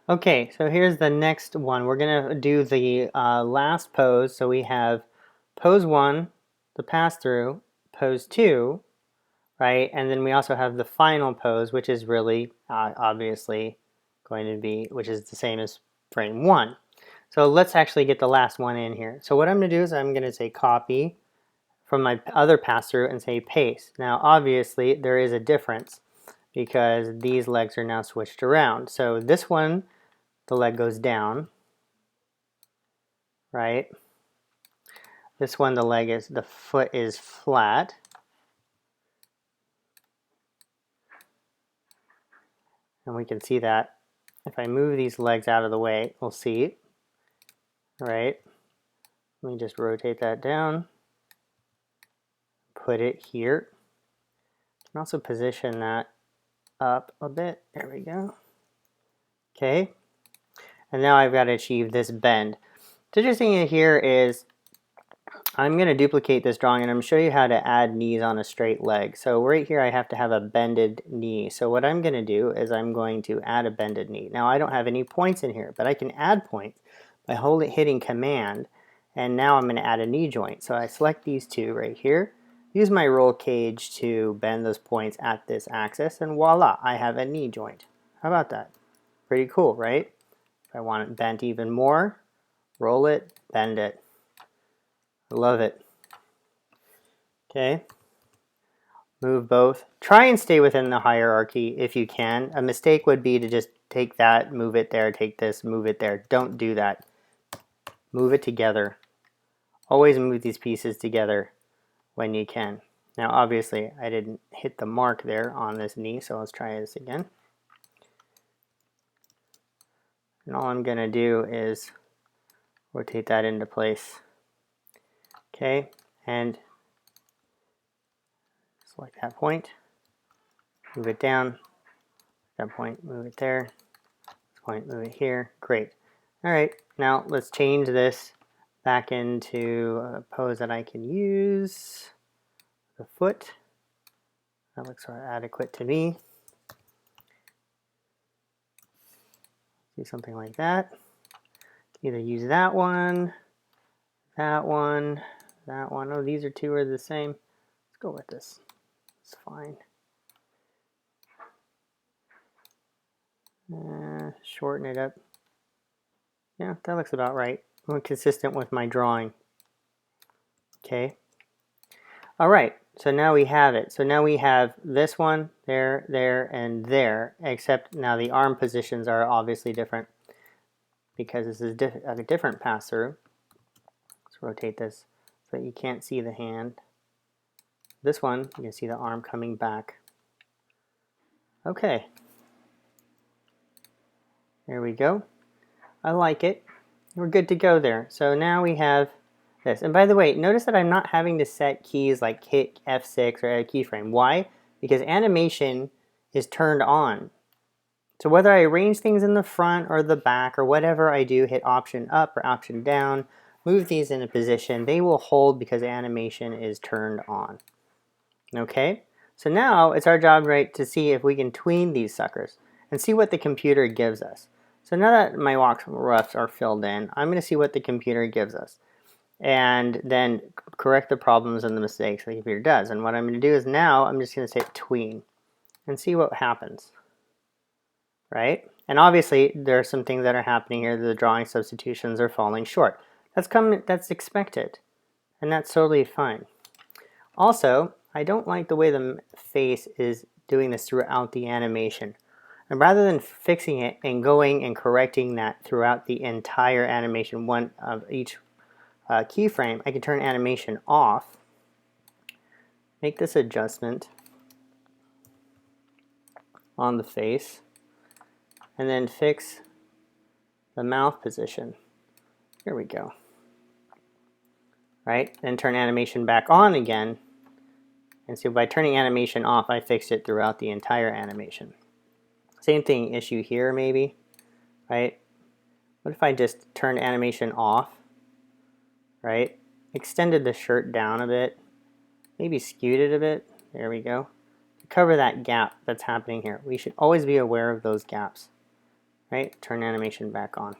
Okay, so here's the next one. We're going to do the last pose. So we have pose 1, the pass-through, pose 2, right? And then we also have the final pose, which is really obviously going to be, which is the same as frame 1. So let's actually get the last one in here. So what I'm going to do is I'm going to say copy from my other pass-through and say paste. Now obviously there is a difference because these legs are now switched around. So this one, the leg goes down, right? This one, the foot is flat. And we can see that if I move these legs out of the way, we'll see, right? Let me just rotate that down, put it here. I can also position that up a bit. There we go. Okay. And now I've got to achieve this bend. The interesting thing here is I'm going to duplicate this drawing and I'm going to show you how to add knees on a straight leg. So right here I have to have a bended knee. So what I'm going to do is I'm going to add a bended knee. Now I don't have any points in here, but I can add points by hitting Command, and now I'm going to add a knee joint. So I select these two right here, use my roll cage to bend those points at this axis, and voila, I have a knee joint. How about that? Pretty cool, right? If I want it bent even more, roll it, bend it. I love it. Okay. Move both. Try and stay within the hierarchy if you can. A mistake would be to just take that, move it there, take this, move it there. Don't do that. Move it together. Always move these pieces together when you can. Now obviously I didn't hit the mark there on this knee, so let's try this again. And all I'm going to do is rotate that into place. Okay, and select that point, move it down, that point, move it there, this point, move it here. Great. All right, now let's change this back into a pose that I can use. The foot. That looks adequate to me. Do something like that. Either use that one, that one, that one. Oh, these two are the same. Let's go with this. It's fine. Shorten it up. Yeah, that looks about right. I'm consistent with my drawing. Okay. All right. So now we have it. So now we have this one, there, there, and there, except now the arm positions are obviously different because this is a different pass-through. Let's rotate this so that you can't see the hand. This one, you can see the arm coming back. Okay. There we go. I like it. We're good to go there. So now we have this. And by the way, notice that I'm not having to set keys like hit F6 or add keyframe. Why? Because animation is turned on. So whether I arrange things in the front or the back or whatever I do, hit option up or option down, move these in a position, they will hold because animation is turned on. Okay? So now it's our job, right, to see if we can tween these suckers and see what the computer gives us. So now that my walk roughs are filled in, I'm going to see what the computer gives us and then correct the problems and the mistakes the computer does. And what I'm going to do is now I'm just going to say tween and see what happens, right? And obviously there are some things that are happening here. The drawing substitutions are falling short. That's expected, and that's totally fine. Also, I don't like the way the face is doing this throughout the animation. And rather than fixing it and going and correcting that throughout the entire animation, one of each keyframe, I can turn animation off, make this adjustment on the face, and then fix the mouth position. Here we go. Right? Then turn animation back on again. And so by turning animation off, I fixed it throughout the entire animation. Same thing, issue here maybe, right? What if I just turned animation off, right? Extended the shirt down a bit, maybe skewed it a bit. There we go. To cover that gap that's happening here. We should always be aware of those gaps. right? Turn animation back on.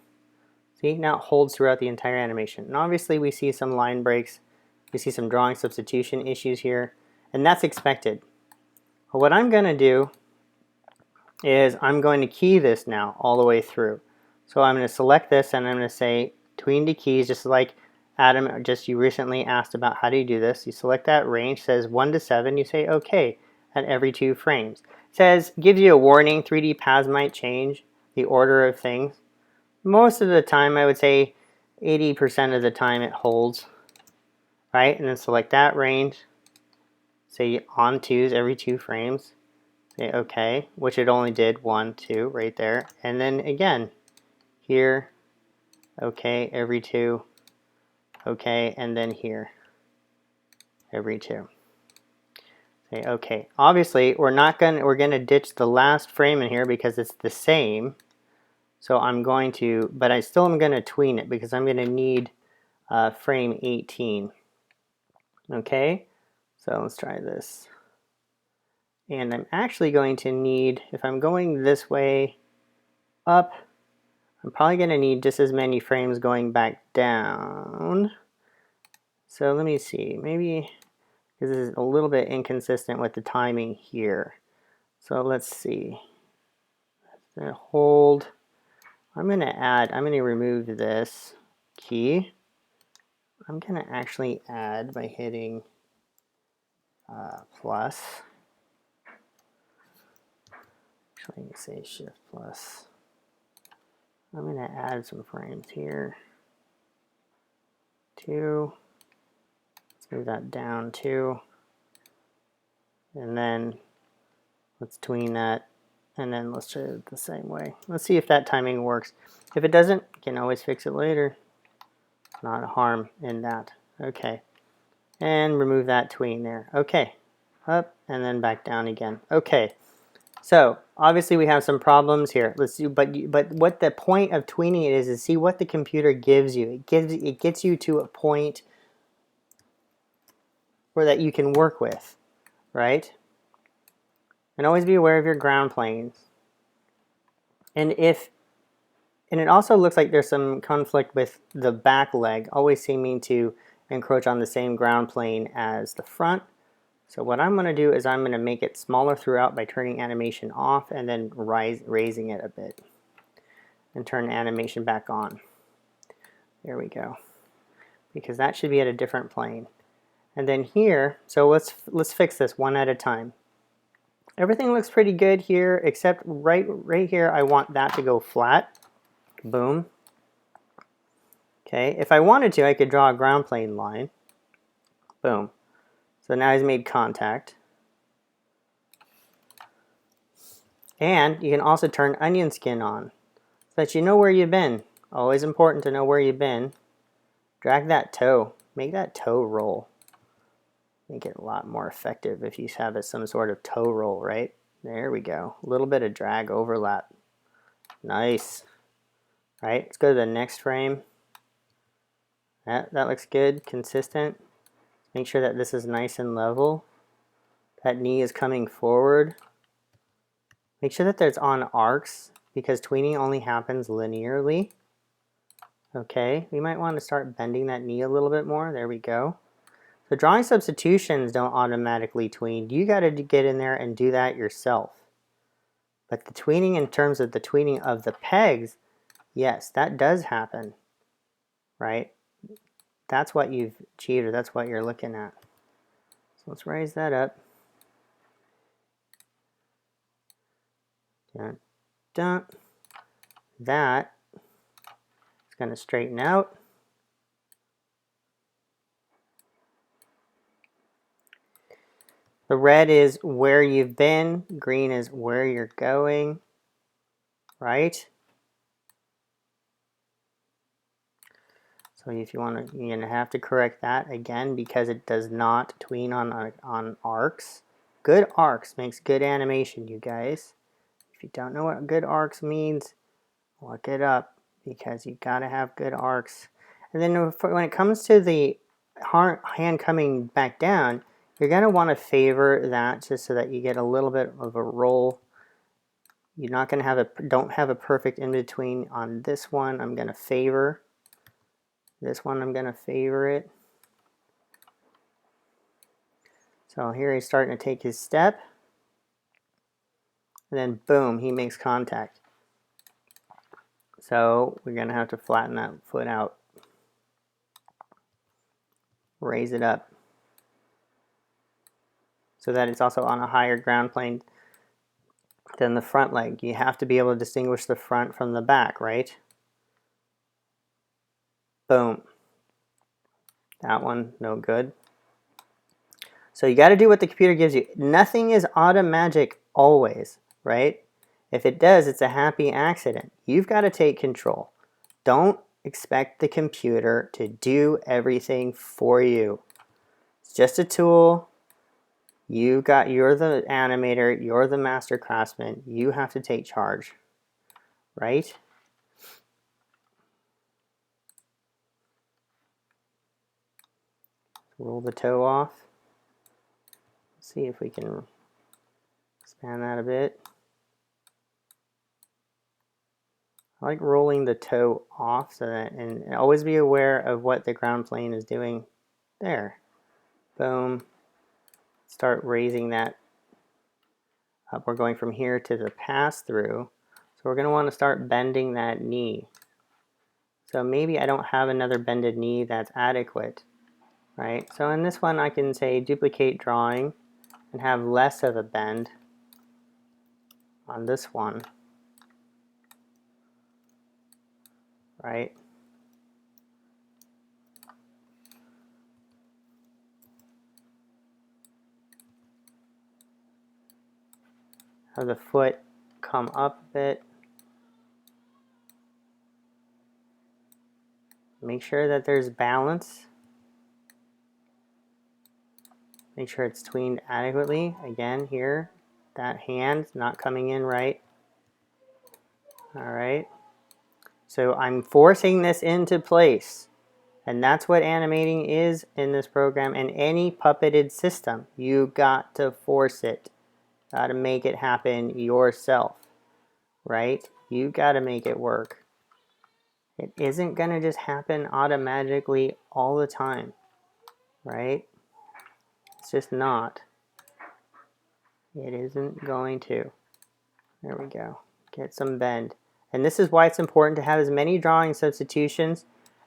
See, now it holds throughout the entire animation. And obviously we see some line breaks, we see some drawing substitution issues here, and that's expected. But what I'm going to do is I'm going to key this now all the way through. So I'm going to select this and I'm going to say tween to keys, just like Adam, you recently asked about how do you do this. You select that range, says 1 to 7, you say OK at every 2 frames. It says, gives you a warning, 3D paths might change the order of things. Most of the time, I would say 80% of the time it holds, right? And then select that range, say on 2s every 2 frames. Say OK, which it only did 1, 2 right there. And then again, here, OK, every 2, OK, and then here, every 2. Say OK. Obviously, we're gonna ditch the last frame in here because it's the same. So I'm going to, but I still am gonna tween it because I'm gonna need frame 18. Okay, so let's try this. And I'm actually going to need, if I'm going this way up, I'm probably going to need just as many frames going back down. So let me see, maybe, because this is a little bit inconsistent with the timing here. So let's see. Hold. I'm going to remove this key. I'm going to actually add by hitting plus. Actually, let me say shift plus. I'm going to add some frames here. 2. Let's move that down 2. And then let's tween that. And then let's try it the same way. Let's see if that timing works. If it doesn't, you can always fix it later. Not a harm in that. Okay. And remove that tween there. Okay. Up and then back down again. Okay. So obviously we have some problems here. Let's do, but what the point of tweening it is see what the computer gives you. It gets you to a point where that you can work with, right? And always be aware of your ground planes. And it also looks like there's some conflict with the back leg, always seeming to encroach on the same ground plane as the front. So what I'm going to do is I'm going to make it smaller throughout by turning animation off and then raising it a bit. And turn animation back on. There we go. Because that should be at a different plane. And then here, so let's fix this one at a time. Everything looks pretty good here, except right here I want that to go flat. Boom. Okay, if I wanted to, I could draw a ground plane line. Boom. So now he's made contact. And you can also turn onion skin on so that you know where you've been. Always important to know where you've been. Drag that toe. Make that toe roll. Make it a lot more effective if you have some sort of toe roll, right? There we go. A little bit of drag overlap. Nice. Right, let's go to the next frame. That looks good, consistent. Make sure that this is nice and level. That knee is coming forward. Make sure that there's on arcs because tweening only happens linearly. Okay, we might want to start bending that knee a little bit more. There we go. So drawing substitutions don't automatically tween. You got to get in there and do that yourself. But the tweening in terms of the tweening of the pegs, yes, that does happen, right? That's what you've achieved, or that's what you're looking at. So let's raise that up. Dun, dun. That is going to straighten out. The red is where you've been, green is where you're going, right? So if you want to, you're going to have to correct that again because it does not tween on arcs. Good arcs makes good animation, you guys. If you don't know what good arcs means, look it up because you got to have good arcs. And then when it comes to the hand coming back down, you're going to want to favor that just so that you get a little bit of a roll You're not going to have don't have a perfect in between on this one. I'm going to favor. This one I'm going to favor it. So here he's starting to take his step. And then boom, he makes contact. So we're going to have to flatten that foot out. Raise it up. So that it's also on a higher ground plane than the front leg. You have to be able to distinguish the front from the back, right? Boom. That one, no good. So you got to do what the computer gives you. Nothing is automatic always, right? If it does, it's a happy accident. You've got to take control. Don't expect the computer to do everything for you. It's just a tool. You're the animator, you're the master craftsman. You have to take charge, right? Roll the toe off. Let's see if we can expand that a bit. I like rolling the toe off so that, and always be aware of what the ground plane is doing. There. Boom. Start raising that up. We're going from here to the pass through. So we're going to want to start bending that knee. So maybe I don't have another bended knee that's adequate, right? So in this one I can say duplicate drawing and have less of a bend on this one, right? Have the foot come up a bit. Make sure that there's balance. Make sure it's tweened adequately. Again, here, that hand not coming in right. All right. So I'm forcing this into place. And that's what animating is in this program and any puppeted system. You got to force it. Got to make it happen yourself, right? You got to make it work. It isn't going to just happen automatically all the time, right? It's just not. It isn't going to. There we go. Get some bend. And this is why it's important to have as many drawing substitutions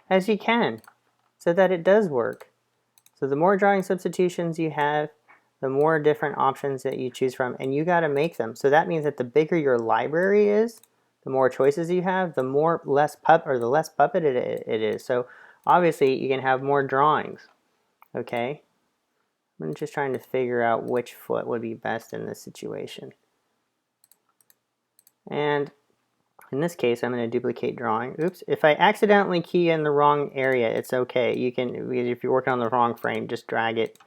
as you can so that it does work. So the more drawing substitutions you have, the more different options that you choose from, and you got to make them. So that means that the bigger your library is, the more choices you have, the less puppeted it is. So obviously you can have more drawings. Okay? I'm just trying to figure out which foot would be best in this situation. And in this case, I'm going to duplicate drawing. Oops, if I accidentally key in the wrong area, it's okay. You can, if you're working on the wrong frame, just drag it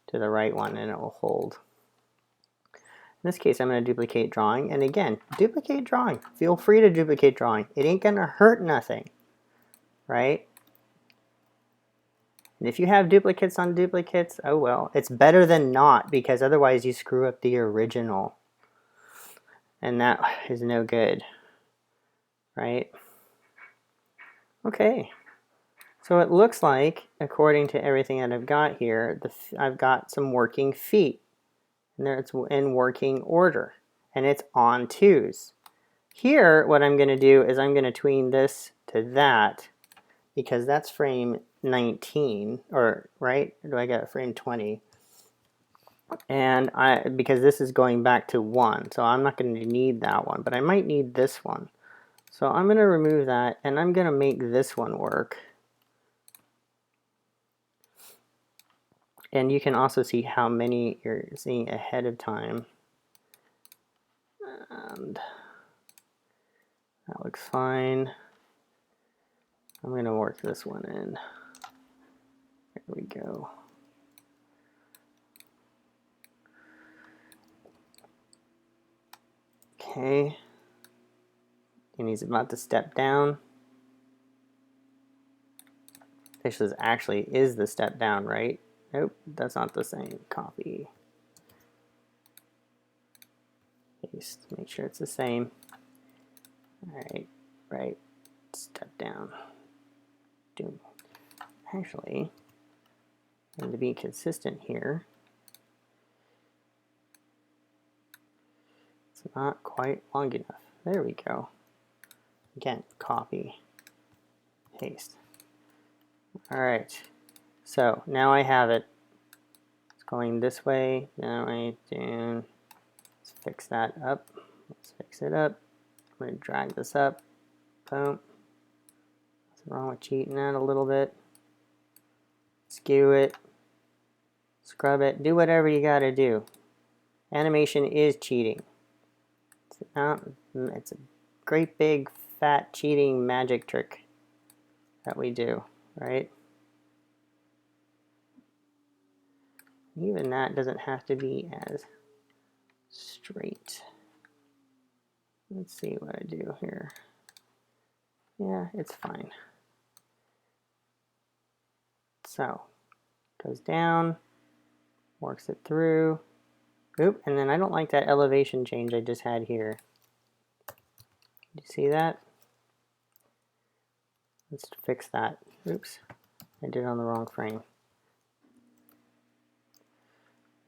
to the right one and it will hold. In this case, I'm going to duplicate drawing. And again, duplicate drawing. Feel free to duplicate drawing. It ain't going to hurt nothing, right? And if you have duplicates on duplicates, oh well. It's better than not, because otherwise you screw up the original. And that is no good, right? Okay. So it looks like, according to everything that I've got here, I've got some working feet. And it's in working order. And it's on twos. Here, what I'm going to do is I'm going to tween this to that, because that's frame 19, or right? Or do I got frame 20? And because this is going back to 1, so I'm not going to need that one, but I might need this one. So I'm going to remove that, and I'm going to make this one work. And you can also see how many you're seeing ahead of time. And that looks fine. I'm going to work this one in. There we go. Okay. And he's about to step down. This actually is the step down, right? Nope, that's not the same. Copy. paste, make sure it's the same. All right, right, step down. Actually, and to be consistent here, it's not quite long enough. There we go. Again, copy, paste. All right, so now I have it. It's going this way. Now let's fix that up. Let's fix it up. I'm going to drag this up. Boom. What's wrong with cheating that a little bit? Skew it. Scrub it. Do whatever you got to do. Animation is cheating. It's a great big fat cheating magic trick that we do, right? Even that doesn't have to be as straight. Let's see what I do here. Yeah, it's fine. So, goes down, works it through. Oop, and then I don't like that elevation change I just had here. You see that? Let's fix that. Oops, I did it on the wrong frame.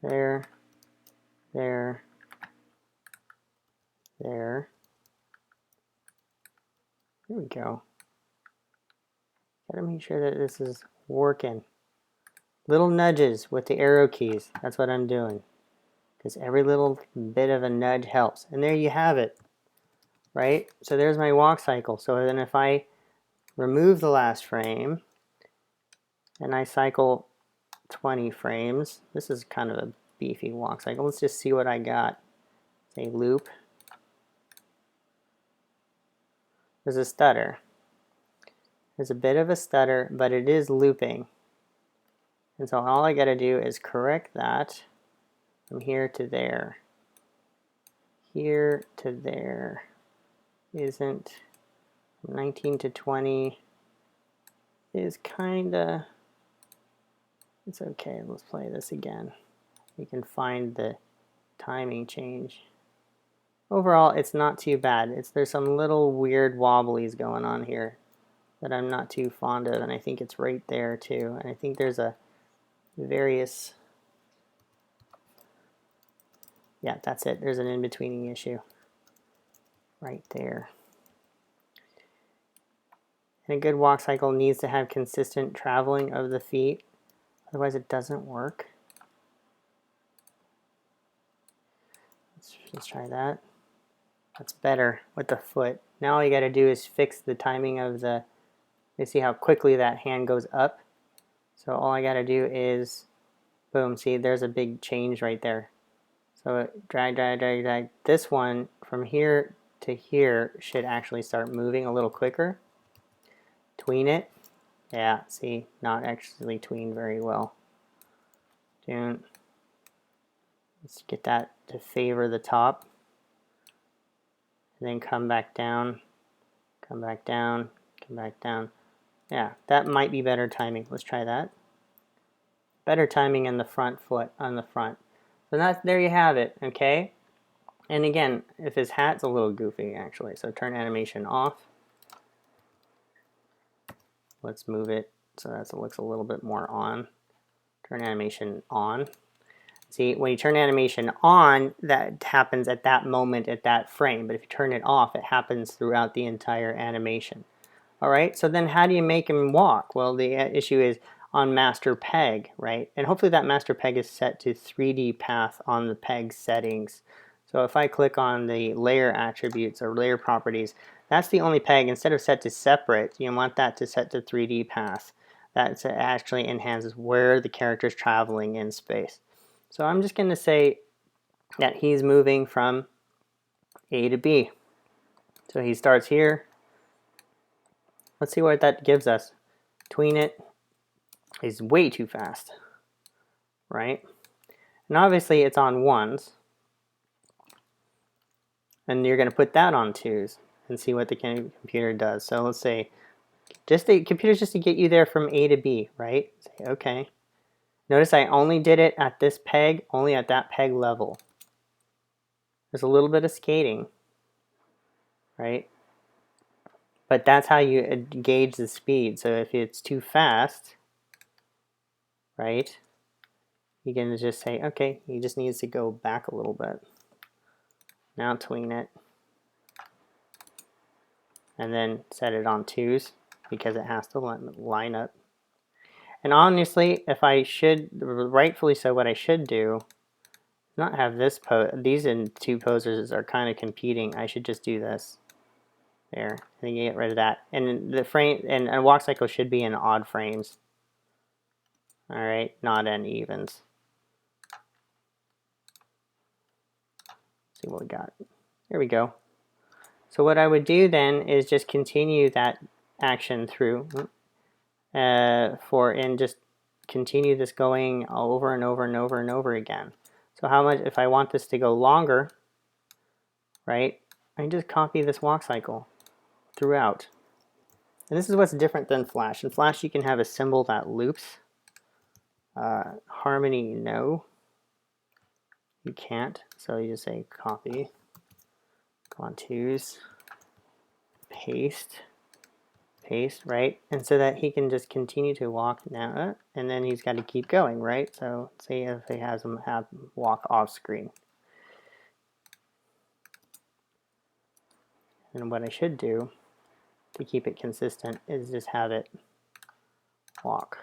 There, there, there. There we go. Gotta make sure that this is working. Little nudges with the arrow keys. That's what I'm doing. Because every little bit of a nudge helps. And there you have it. Right? So there's my walk cycle. So then if I remove the last frame and I cycle 20 frames, this is kind of a beefy walk cycle. Let's just see what I got. Say loop. There's a stutter. There's a bit of a stutter, but it is looping. And so all I got to do is correct that from here to there. Here to there isn't. From 19 to 20 is kinda, it's okay. Let's play this again. You can find the timing change. Overall, it's not too bad. There's some little weird wobblies going on here that I'm not too fond of, and I think it's right there too. And I think there's a various, yeah, that's it. There's an in-betweening issue right there. And a good walk cycle needs to have consistent traveling of the feet, otherwise it doesn't work. Let's try that. That's better with the foot. Now all you got to do is fix the timing of the, you see how quickly that hand goes up. So all I got to do is, boom, see there's a big change right there. So drag, drag, drag, drag. This one from here to here should actually start moving a little quicker. Tween it. Yeah, see, not actually tweened very well. Let's get that to favor the top. And then come back down, come back down, come back down. Yeah, that might be better timing. Let's try that. Better timing in the front foot, on the front. So that's, there you have it, okay? And again, if his hat's a little goofy actually, so turn animation off. Let's move it so that it looks a little bit more on. Turn animation on. See, when you turn animation on, that happens at that moment, at that frame. But if you turn it off, it happens throughout the entire animation. All right, so then how do you make him walk? Well, the issue is on master peg, right? And hopefully that master peg is set to 3D path on the peg settings. So if I click on the layer attributes or layer properties, that's the only peg. Instead of set to separate, you want that to set to 3D path. That actually enhances where the character is traveling in space. So I'm just going to say that he's moving from A to B. So he starts here. Let's see what that gives us. Tween it is way too fast, right? And obviously it's on 1s. And you're going to put that on 2s and see what the computer does. So let's say, computer's just to get you there from A to B, right? Say, okay. Notice I only did it at this peg, only at that peg level. There's a little bit of skating, right? But that's how you gauge the speed. So if it's too fast, right, you can just say, okay, he just needs to go back a little bit. Now tween it. And then set it on 2s because it has to line up. And honestly, if I should, rightfully so, what I should do, not have this pose, these two posers are kind of competing. I should just do this. There, and then you get rid of that. And the frame, and a walk cycle should be in odd frames. All right, not in evens. Let's see what we got. There we go. So what I would do then is just continue that action through and just continue this going over and over and over and over again. So how much, if I want this to go longer, right, I can just copy this walk cycle throughout. And this is what's different than Flash. In Flash, you can have a symbol that loops. Harmony, no. You can't. So you just say copy, go on 2s, paste, right? And so that he can just continue to walk now, and then he's got to keep going, right? So say if he has him walk off screen. And what I should do to keep it consistent is just have it walk.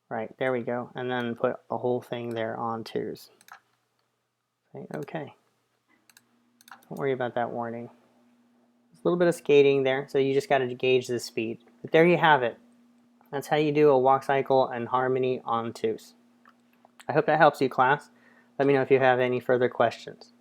Right, there we go. And then put the whole thing there on 2s. Say, okay. Don't worry about that warning. There's a little bit of skating there, so you just got to gauge the speed. But there you have it. That's how you do a walk cycle and harmony on 2s. I hope that helps you, class. Let me know if you have any further questions.